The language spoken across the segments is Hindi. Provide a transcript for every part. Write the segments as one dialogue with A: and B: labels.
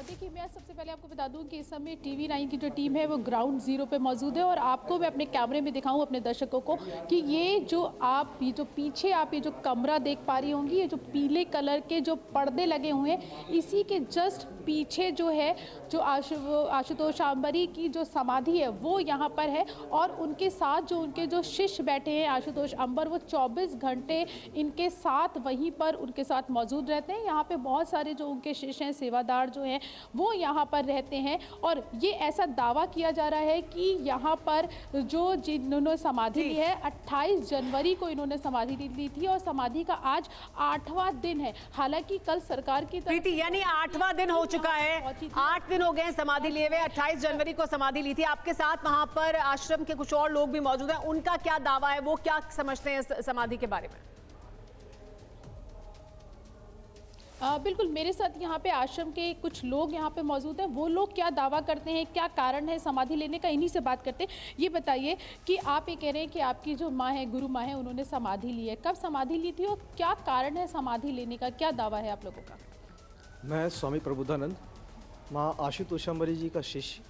A: देखिए, मैं सबसे पहले आपको बता दूं कि इस समय TV9 की जो टीम है वो ग्राउंड जीरो पे मौजूद है और आपको मैं अपने कैमरे में दिखाऊं अपने दर्शकों को कि ये जो पीछे आप ये जो कमरा देख पा रही होंगी, ये जो पीले कलर के जो पर्दे लगे हुए हैं, इसी के जस्ट पीछे जो है जो आशुतोष अंबरी की जो समाधि है वो यहाँ पर है और उनके साथ जो उनके जो शिष्य बैठे हैं आशुतोष अंबर, वो 24 घंटे इनके साथ वहीं पर उनके साथ मौजूद रहते हैं। यहाँ पे बहुत सारे जो उनके शिष्य हैं, सेवादार जो हैं, वो यहाँ पर रहते हैं और ये ऐसा दावा किया जा रहा है कि यहाँ पर जो जिन्होंने समाधि ली है 28 जनवरी को इन्होंने समाधि ली थी और समाधि का आज 8वां दिन है। हालांकि कल सरकार की
B: तरफ यानी 8वां दिन हो चुका है, 8 दिन हो गए समाधि लिए हुए। 28 जनवरी को समाधि ली थी। आपके साथ वहां पर आश्रम के कुछ और लोग भी मौजूद हैं, उनका क्या दावा है, वो क्या समझते हैं समाधि के बारे में?
A: बिल्कुल, मेरे साथ यहाँ पे आश्रम के कुछ लोग यहाँ पे मौजूद हैं। वो लोग क्या दावा करते हैं, क्या कारण है समाधि लेने का, इन्हीं से बात करते हैं। ये बताइए कि आप ये कह रहे हैं कि आपकी जो माँ है, गुरु माँ है, उन्होंने समाधि ली है, कब समाधि ली थी और क्या कारण है समाधि लेने का, क्या दावा है आप लोगों का?
C: मैं स्वामी प्रबुद्धानंद, माँ आशुतोष अंबरी जी का शिष्य,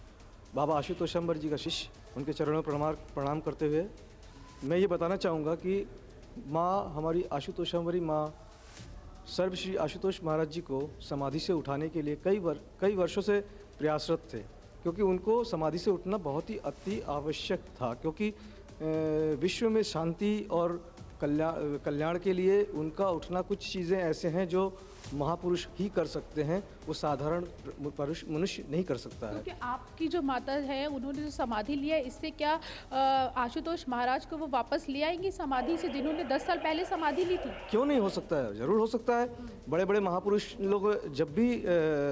C: बाबा आशुतोष अंबरी जी का शिष्य, उनके चरणों में प्रणाम करते हुए मैं ये बताना चाहूँगा कि माँ हमारी आशुतोष अंबरी माँ सर्व श्री आशुतोष महाराज जी को समाधि से उठाने के लिए कई वर्षों से प्रयासरत थे, क्योंकि उनको समाधि से उठना बहुत ही अति आवश्यक था, क्योंकि विश्व में शांति और कल्याण के लिए उनका उठना कुछ चीज़ें ऐसे हैं जो महापुरुष ही कर सकते हैं, वो साधारण मनुष्य नहीं कर सकता है।
A: क्योंकि आपकी जो माता है उन्होंने जो समाधि लिया है, इससे क्या आशुतोष महाराज को वो वापस ले आएंगी समाधि से, जिन्होंने 10 साल पहले समाधि ली थी?
C: क्यों नहीं हो सकता है, जरूर हो सकता है। बड़े बड़े महापुरुष लोग जब भी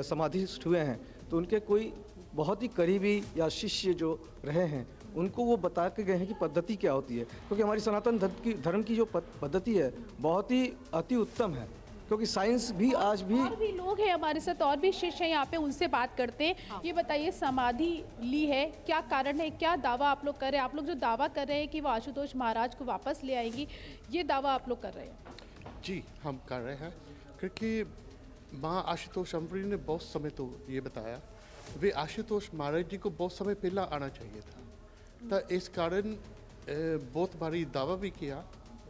C: समाधिस्थ हुए हैं तो उनके कोई बहुत ही करीबी या शिष्य जो रहे हैं उनको वो बता के गए हैं कि पद्धति क्या होती है, क्योंकि हमारी सनातन धर्म की जो पद्धति है बहुत ही अति उत्तम है, क्योंकि साइंस भी आज भी
A: और भी लोग हैं हमारे साथ, और भी शिष्य हैं यहाँ पे, उनसे बात करते हैं। हाँ। ये बताइए, समाधि ली है, क्या कारण है, क्या दावा आप लोग कर रहे हैं? आप लोग जो दावा कर रहे हैं कि वो आशुतोष महाराज को वापस ले आएंगी, ये दावा आप लोग कर रहे हैं?
D: जी, हम कर रहे हैं, क्योंकि माँ आशुतोष अंबरी ने बहुत समय तो ये बताया, वे आशुतोष महाराज जी को बहुत समय पहला आना चाहिए था, तो इस कारण बहुत बारी दावा भी किया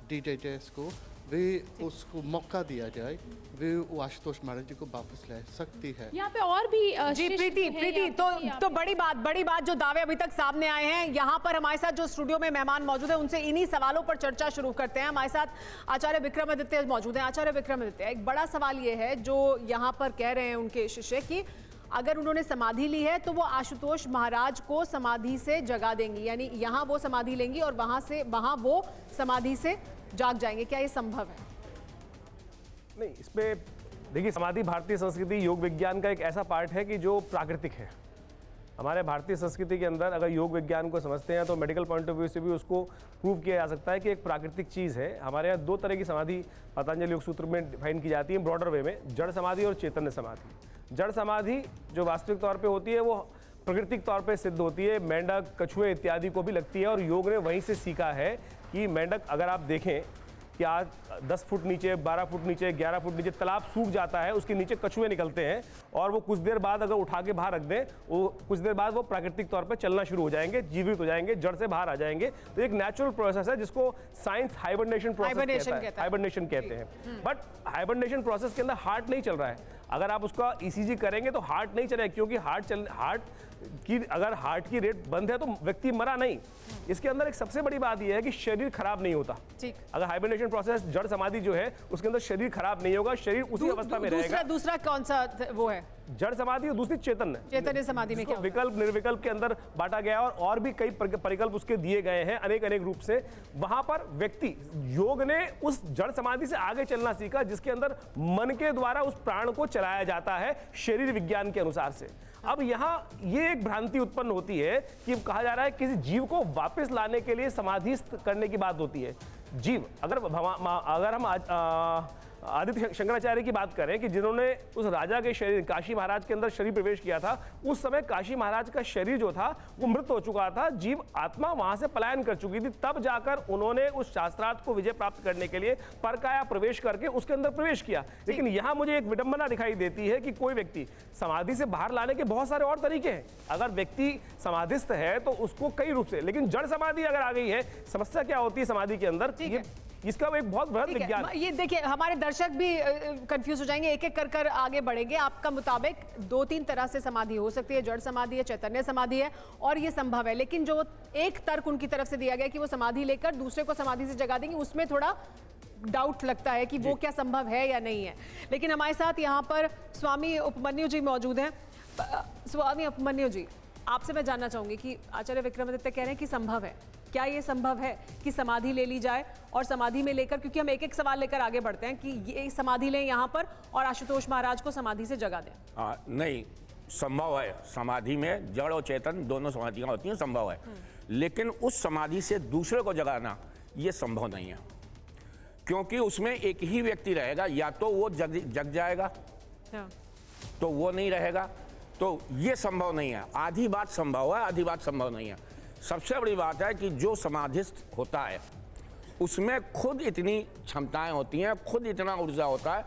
D: DJJS को, वे उसको मौका दिया जाए, वे वो आशुतोष महाराज जी को वापस ला सकती है।
A: यहाँ पे और भी
B: जी प्रीति तो बड़ी बात जो दावे अभी तक सामने आए हैं, यहाँ पर हमारे साथ जो स्टूडियो में मेहमान मौजूद है उनसे इन्हीं सवालों पर चर्चा शुरू करते हैं। हमारे साथ आचार्य विक्रमादित्य मौजूद हैं। आचार्य विक्रमादित्य, एक बड़ा सवाल ये है जो यहाँ पर कह रहे हैं उनके शिष्य कि अगर उन्होंने समाधि ली है तो वो आशुतोष महाराज को समाधि से जगा देंगी, यानी यहाँ वो समाधि लेंगी और वहाँ वो समाधि से जाग जाएंगे, क्या ये संभव है?
E: नहीं, इसमें देखिए, समाधि भारतीय संस्कृति योग विज्ञान का एक ऐसा पार्ट है कि जो प्राकृतिक है। हमारे भारतीय संस्कृति के अंदर अगर योग विज्ञान को समझते हैं तो मेडिकल पॉइंट ऑफ व्यू से भी उसको प्रूव किया जा सकता है कि एक प्राकृतिक चीज़ है। हमारे यहाँ 2 तरह की समाधि पतंजलि योग सूत्र में डिफाइन की जाती है ब्रॉडर वे में, जड़ समाधि और चैतन्य समाधि। जड़ समाधि जो वास्तविक तौर पे होती है वो प्राकृतिक तौर पे सिद्ध होती है, मेंढक, कछुए इत्यादि को भी लगती है और योग ने वहीं से सीखा है कि मेंढक, अगर आप देखें कि आज 10 फुट नीचे, 12 फुट नीचे, 11 फुट नीचे तालाब सूख जाता है, उसके नीचे कछुए निकलते हैं और वो कुछ देर बाद अगर उठा के बाहर रख दें, वो कुछ देर बाद वो प्राकृतिक तौर पे चलना शुरू हो जाएंगे, जीवित हो जाएंगे, जड़ से बाहर आ जाएंगे। तो एक नेचुरल प्रोसेस है जिसको साइंस हाइबरनेशन प्रोसेस कहते हैं। बट हाइबरनेशन प्रोसेस के अंदर हार्ट नहीं चल रहा है। अगर आप उसका ECG करेंगे तो हार्ट नहीं चलेगा, क्योंकि अगर हार्ट की रेट बंद है तो व्यक्ति मरा नहीं। इसके अंदर एक सबसे बड़ी बात यह है कि शरीर खराब नहीं होता। अगर हाइबरनेशन प्रोसेस, जड़ समाधि जो है उसके अंदर शरीर खराब नहीं होगा, शरीर उसी अवस्था में रहेगा।
B: दूसरा कौन सा वो है?
E: जड़ समाधि और दूसरी चैतन्य
B: समाधि में क्या
E: विकल्प निर्विकल्प के अंदर बांटा गया और भी कई परिकल्प उसके दिए गए हैं अनेक रूप से। वहां पर व्यक्ति, योग ने उस जड़ समाधि से आगे चलना सीखा जिसके अंदर मन के द्वारा उस प्राण को चलाया जाता है शरीर विज्ञान के अनुसार से। अब यहाँ ये एक भ्रांति उत्पन्न होती है कि कहा जा रहा है किसी जीव को वापस लाने के लिए समाधिस्थ करने की बात होती है। जीव अगर हम आदित्य शंकराचार्य की बात करें कि जिन्होंने उस राजा के शरीर काशी महाराज के अंदर शरीर प्रवेश किया था, उस समय काशी महाराज का शरीर जो था वो मृत हो चुका था, जीव आत्मा वहां से पलायन कर चुकी थी। तब जाकर उन्होंने उस शास्त्रार्थ को विजय प्राप्त करने के लिए परकाया प्रवेश करके उसके अंदर प्रवेश किया। लेकिन यहाँ मुझे एक विडंबना दिखाई देती है कि कोई व्यक्ति समाधि से बाहर लाने के बहुत सारे और तरीके हैं। अगर व्यक्ति समाधिस्थ है तो उसको कई रूप से, लेकिन जड़ समाधि अगर आ गई है, समस्या क्या होती है समाधि के अंदर, ये इसका एक बहुत बृहद विज्ञान।
B: ये देखिए हमारे दर्शक भी कंफ्यूज हो जाएंगे, एक एक कर आगे बढ़ेंगे। आपका मुताबिक 2-3 तरह से समाधि हो सकती है, जड़ समाधि है, चैतन्य समाधि है, और ये संभव है। लेकिन जो एक तर्क उनकी तरफ से दिया गया कि वो समाधि लेकर दूसरे को समाधि से जगा देंगे, उसमें थोड़ा डाउट लगता है कि वो क्या संभव है या नहीं है। लेकिन हमारे साथ यहाँ पर स्वामी उपमन्यु जी मौजूद हैं। स्वामी उपमन्यु जी, आपसे मैं जानना चाहूंगी कि आचार्य विक्रमादित्य कह रहे हैं कि संभव है, क्या ये संभव है कि समाधि ले ली जाए और समाधि में लेकर, क्योंकि हम एक एक सवाल लेकर आगे बढ़ते हैं, कि ये समाधि लें यहाँ पर और आशुतोष महाराज को समाधि से जगा दें?
F: नहीं, संभव है। समाधि में जड़ और चेतन दोनों समाधियाँ होती हैं, संभव है। लेकिन उस समाधि से दूसरे को जगाना ये संभव नहीं है, क्योंकि उसमें एक ही व्यक्ति रहेगा, या तो वो जग जाएगा तो वो नहीं रहेगा, तो ये संभव नहीं है। आधी बात संभव है, आधी बात संभव नहीं है। सबसे बड़ी बात है कि जो समाधिस्थ होता है उसमें खुद इतनी क्षमताएं होती हैं, खुद इतना ऊर्जा होता है